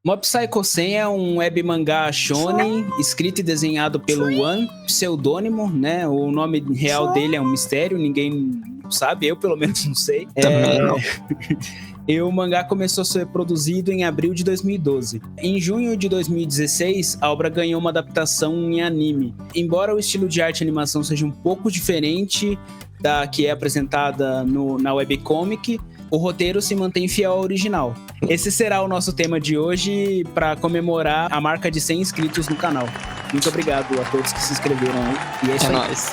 Mob Psycho 100 é um web mangá shonen, escrito e desenhado pelo One, pseudônimo, né? O nome real dele é um mistério, ninguém sabe, eu pelo menos não sei. Também não. E o mangá começou a ser produzido em abril de 2012. Em junho de 2016, a obra ganhou uma adaptação em anime. Embora o estilo de arte e animação seja um pouco diferente da que é apresentada na webcomic, o roteiro se mantém fiel ao original. Esse será o nosso tema de hoje para comemorar a marca de 100 inscritos no canal. Muito obrigado a todos que se inscreveram aí. E é isso aí. Nóis.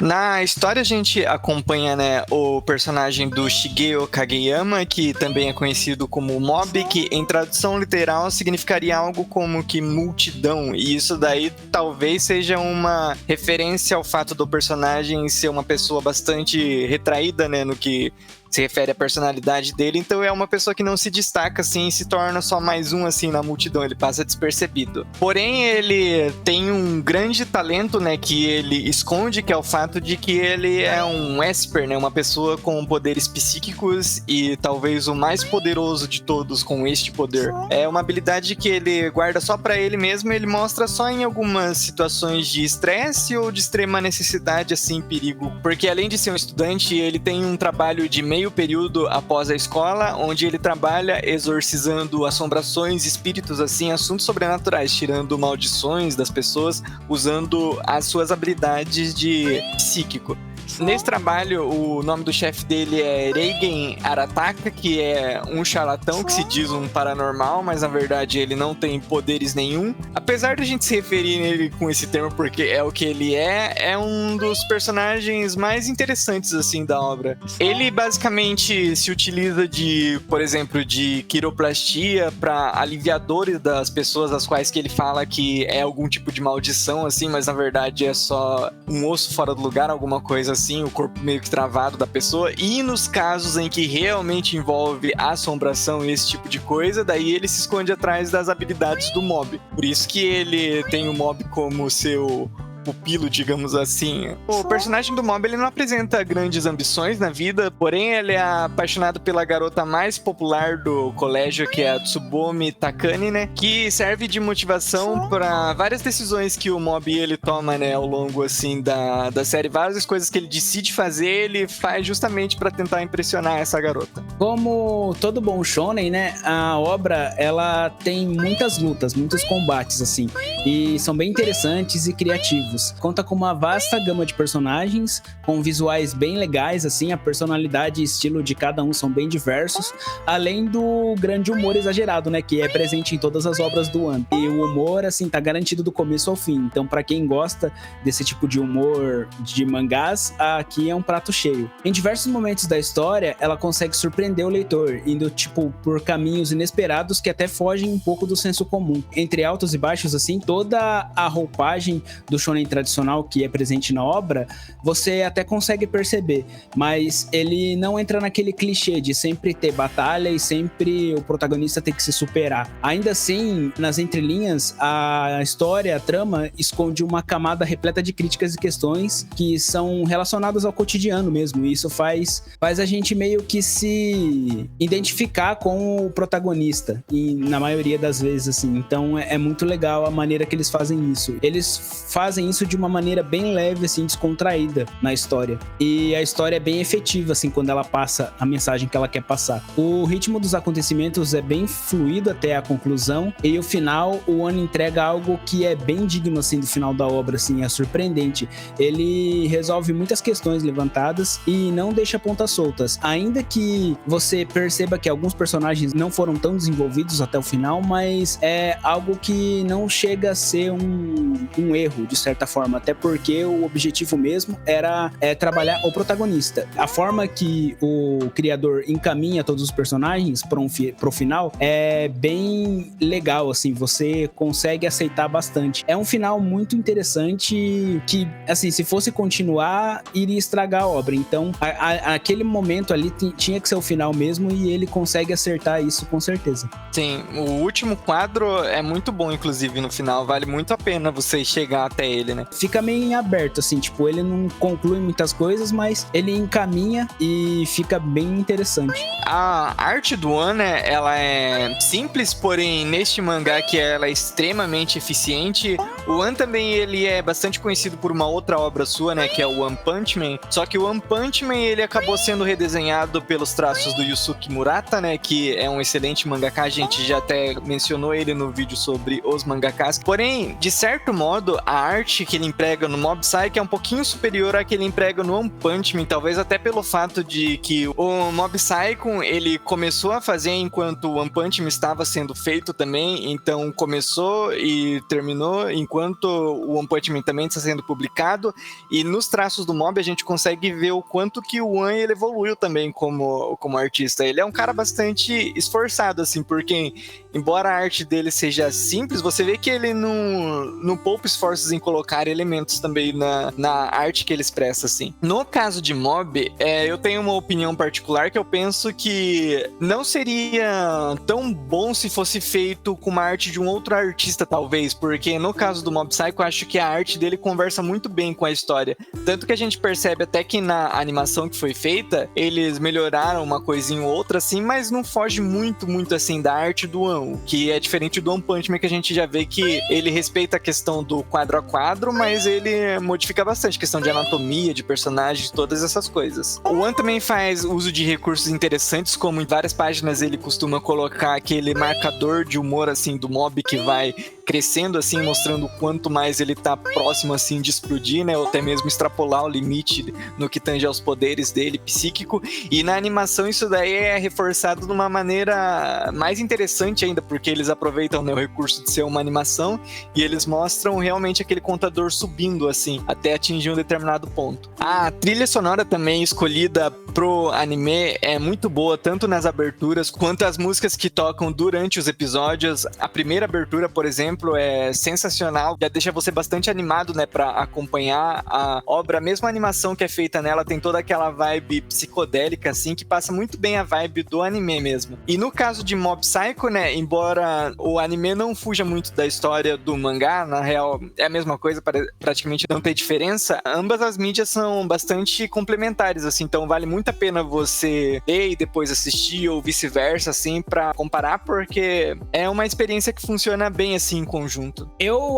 Na história a gente acompanha, né, o personagem do Shigeo Kageyama, que também é conhecido como Mob, que em tradução literal significaria algo como que multidão, e isso daí talvez seja uma referência ao fato do personagem ser uma pessoa bastante retraída, né, no que se refere à personalidade dele, então é uma pessoa que não se destaca assim e se torna só mais um assim na multidão, ele passa despercebido. Porém, ele tem um grande talento, né, que ele esconde, que é o fato de que ele é um Esper, né, uma pessoa com poderes psíquicos e talvez o mais poderoso de todos com este poder. É uma habilidade que ele guarda só pra ele mesmo, e ele mostra só em algumas situações de estresse ou de extrema necessidade, assim, perigo. Porque além de ser um estudante, ele tem um trabalho de meio período após a escola, onde ele trabalha exorcizando assombrações, espíritos, assim, assuntos sobrenaturais, tirando maldições das pessoas, usando as suas habilidades de psíquico. Nesse trabalho, o nome do chefe dele é Reigen Arataka, que é um charlatão que se diz um paranormal, mas na verdade ele não tem poderes nenhum. Apesar de a gente se referir nele com esse termo porque é o que ele é um dos personagens mais interessantes, assim, da obra. Ele basicamente se utiliza de, por exemplo, de quiroplastia para aliviar dores das pessoas às quais que ele fala que é algum tipo de maldição, assim, mas na verdade é só um osso fora do lugar, alguma coisa assim, o corpo meio que travado da pessoa. E nos casos em que realmente envolve assombração e esse tipo de coisa, daí ele se esconde atrás das habilidades do Mob. Por isso que ele tem o Mob como seu pupilo, digamos assim. O personagem do Mob, ele não apresenta grandes ambições na vida, porém ele é apaixonado pela garota mais popular do colégio, que é a Tsubomi Takane, né, que serve de motivação para várias decisões que o Mob ele toma, né, ao longo, assim, da série. Várias coisas que ele decide fazer, ele faz justamente para tentar impressionar essa garota. Como todo bom shonen, né, a obra, ela tem muitas lutas, muitos combates, assim, e são bem interessantes e criativos. Conta com uma vasta gama de personagens, com visuais bem legais, assim, a personalidade e estilo de cada um são bem diversos, além do grande humor exagerado, né, que é presente em todas as obras do One. E o humor, assim, tá garantido do começo ao fim, então pra quem gosta desse tipo de humor de mangás, aqui é um prato cheio. Em diversos momentos da história, ela consegue surpreender o leitor, indo, tipo, por caminhos inesperados que até fogem um pouco do senso comum. Entre altos e baixos, assim, toda a roupagem do shonen tradicional que é presente na obra, você até consegue perceber, mas ele não entra naquele clichê de sempre ter batalha e sempre o protagonista ter que se superar. Ainda assim, nas entrelinhas, a história, a trama, esconde uma camada repleta de críticas e questões que são relacionadas ao cotidiano mesmo, e isso faz a gente meio que se identificar com o protagonista, e na maioria das vezes, assim. Então é muito legal a maneira que eles fazem isso. Eles fazem isso de uma maneira bem leve, assim, descontraída na história. E a história é bem efetiva, assim, quando ela passa a mensagem que ela quer passar. O ritmo dos acontecimentos é bem fluido até a conclusão, e o final, o One entrega algo que é bem digno, assim, do final da obra, assim, é surpreendente. Ele resolve muitas questões levantadas e não deixa pontas soltas, ainda que você perceba que alguns personagens não foram tão desenvolvidos até o final, mas é algo que não chega a ser um erro, de certa certa forma, até porque o objetivo mesmo era trabalhar o protagonista. A forma que o criador encaminha todos os personagens pro final é bem legal, assim, você consegue aceitar bastante. É um final muito interessante que, assim, se fosse continuar, iria estragar a obra. Então, aquele momento ali tinha que ser o final mesmo, e ele consegue acertar isso com certeza. Sim, o último quadro é muito bom, inclusive, no final. Vale muito a pena você chegar até ele, né? Fica meio em aberto, assim, tipo, ele não conclui muitas coisas, mas ele encaminha e fica bem interessante. A arte do One, né, ela é simples, porém, neste mangá que ela é extremamente eficiente. O One também, ele é bastante conhecido por uma outra obra sua, né, que é o One Punch Man. Só que o One Punch Man, ele acabou sendo redesenhado pelos traços do Yusuke Murata, né, que é um excelente mangaka. A gente já até mencionou ele no vídeo sobre os mangakas. Porém, de certo modo, a arte que ele emprega no Mob Psycho é um pouquinho superior à que ele emprega no One Punch Man, talvez até pelo fato de que o Mob Psycho, ele começou a fazer enquanto o One Punch Man estava sendo feito também, então começou e terminou enquanto o One Punch Man também está sendo publicado, e nos traços do Mob a gente consegue ver o quanto que o One, ele evoluiu também como artista. Ele é um cara bastante esforçado, assim, porque embora a arte dele seja simples, você vê que ele não poupa esforços em colocar elementos também na arte que ele expressa, assim. No caso de Mob, eu tenho uma opinião particular que eu penso que não seria tão bom se fosse feito com uma arte de um outro artista, talvez, porque no caso do Mob Psycho, eu acho que a arte dele conversa muito bem com a história. Tanto que a gente percebe até que na animação que foi feita, eles melhoraram uma coisinha ou outra, assim, mas não foge muito, assim, da arte do One, que é diferente do One Punch Man, que a gente já vê que ele respeita a questão do quadro a quadro, mas ele modifica bastante a questão de anatomia, de personagens, todas essas coisas. O One também faz uso de recursos interessantes, como em várias páginas ele costuma colocar aquele marcador de humor, assim, do mob que vai crescendo, assim, mostrando o quanto mais ele tá próximo, assim, de explodir, né, ou até mesmo extrapolar o limite no que tange aos poderes dele, psíquico, e na animação isso daí é reforçado de uma maneira mais interessante ainda, porque eles aproveitam, né, o recurso de ser uma animação, e eles mostram realmente aquele contador subindo, assim, até atingir um determinado ponto. A trilha sonora também escolhida pro anime é muito boa, tanto nas aberturas, quanto as músicas que tocam durante os episódios. A primeira abertura, por exemplo, é sensacional, já deixa você bastante animado, né, pra acompanhar a obra. Mesmo a animação que é feita nela tem toda aquela vibe psicodélica, assim, que passa muito bem a vibe do anime mesmo. E no caso de Mob Psycho, né, embora o anime não fuja muito da história do mangá, na real é a mesma coisa, praticamente não tem diferença, ambas as mídias são bastante complementares, assim, então vale muito a pena você ler e depois assistir, ou vice-versa, assim, pra comparar, porque é uma experiência que funciona bem, assim, em conjunto. Eu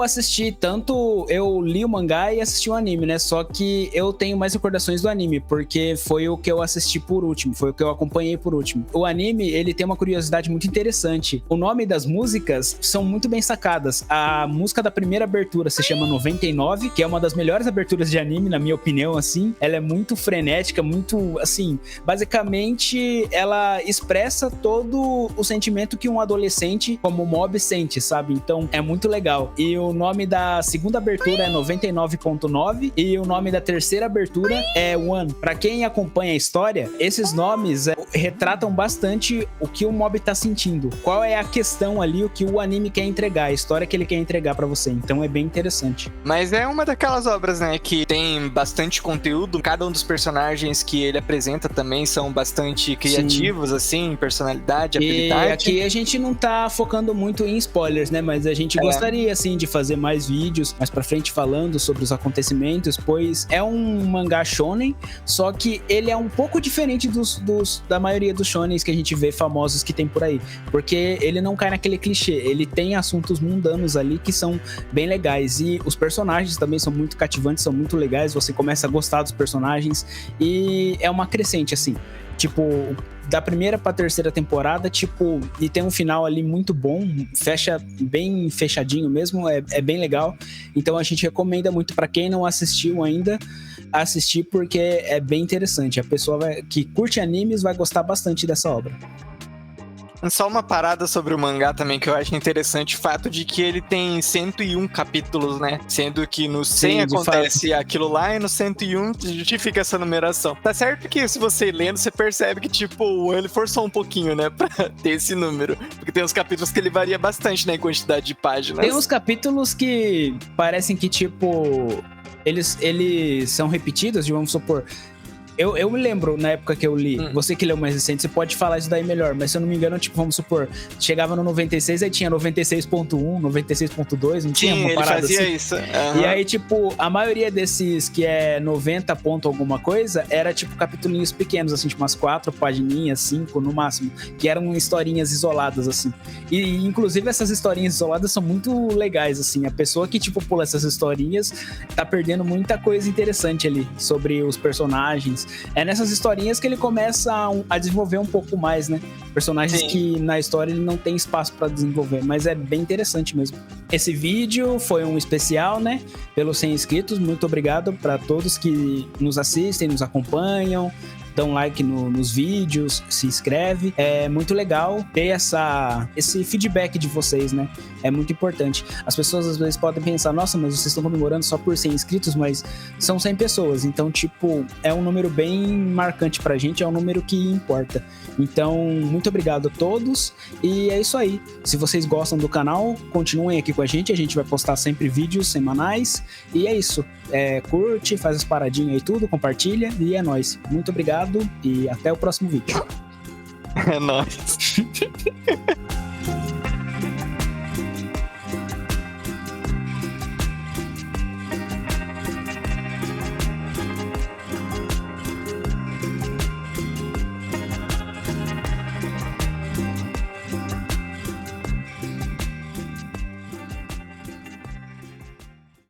li o mangá e assisti o anime, né? Só que eu tenho mais recordações do anime, porque foi o que eu assisti por último, foi o que eu acompanhei por último. O anime, ele tem uma curiosidade muito interessante. O nome das músicas são muito bem sacadas. A música da primeira abertura se chama 99, que é uma das melhores aberturas de anime, na minha opinião, assim. Ela é muito frenética, muito, assim, basicamente ela expressa todo o sentimento que um adolescente como Mob sente, sabe? Então é muito legal. E o nome da segunda abertura é 99.9 e o nome da terceira abertura é One. Pra quem acompanha a história, esses nomes retratam bastante o que o Mob tá sentindo. Qual é a questão ali, o que o anime quer entregar, a história que ele quer entregar pra você. Então é bem interessante. Mas é uma daquelas obras, né, que tem bastante conteúdo. Cada um dos personagens que ele apresenta também são bastante criativos, sim, assim, personalidade, habilidade. E aqui a gente não tá focando muito em spoilers, né, mas a gente gostaria, assim, de fazer mais vídeos mais pra frente falando sobre os acontecimentos, pois é um mangá shonen, só que ele é um pouco diferente da maioria dos shonens que a gente vê famosos que tem por aí, porque ele não cai naquele clichê, ele tem assuntos mundanos ali que são bem legais, e os personagens também são muito cativantes, são muito legais, você começa a gostar dos personagens, e é uma crescente, assim, tipo, da primeira pra terceira temporada, tipo, e tem um final ali muito bom, fecha bem fechadinho mesmo, é bem legal, então a gente recomenda muito pra quem não assistiu ainda, assistir, porque é bem interessante, a pessoa que curte animes vai gostar bastante dessa obra. Só uma parada sobre o mangá também que eu acho interessante, o fato de que ele tem 101 capítulos, né? Sendo que no 100 acontece aquilo lá e no 101 justifica essa numeração. Tá certo que se você lendo, você percebe que, tipo, o ele forçou um pouquinho, né? Pra ter esse número. Porque tem uns capítulos que ele varia bastante, né? Em quantidade de páginas. Tem uns capítulos que parecem que, tipo, eles são repetidos, vamos supor. Eu me lembro, na época que eu li, você que leu mais recente, você pode falar isso daí melhor, mas se eu não me engano, tipo, vamos supor, chegava no 96, aí tinha 96.1, 96.2, não tinha uma parada assim? Sim, ele fazia isso. E aí, tipo, a maioria desses que é 90 ponto alguma coisa, era tipo capitulinhos pequenos, assim, tipo umas 4 pagininhas, 5 no máximo, que eram historinhas isoladas, assim. E, inclusive, essas historinhas isoladas são muito legais, assim. A pessoa que, tipo, pula essas historinhas tá perdendo muita coisa interessante ali sobre os personagens. É nessas historinhas que ele começa a desenvolver um pouco mais, né? Personagens que na história ele não tem espaço pra desenvolver, mas é bem interessante mesmo. Esse vídeo foi um especial, né? Pelos 100 inscritos. Muito obrigado para todos que nos assistem, nos acompanham, dão like nos vídeos, se inscreve. É muito legal ter esse feedback de vocês, né? É muito importante. As pessoas às vezes podem pensar, nossa, mas vocês estão comemorando só por 100 inscritos, mas são 100 pessoas. Então, tipo, é um número bem marcante pra gente, é um número que importa. Então, muito obrigado a todos. E é isso aí. Se vocês gostam do canal, continuem aqui com a gente vai postar sempre vídeos semanais. E é isso. Curte, faz as paradinhas aí tudo, compartilha e é nóis. Muito obrigado e até o próximo vídeo. É nóis.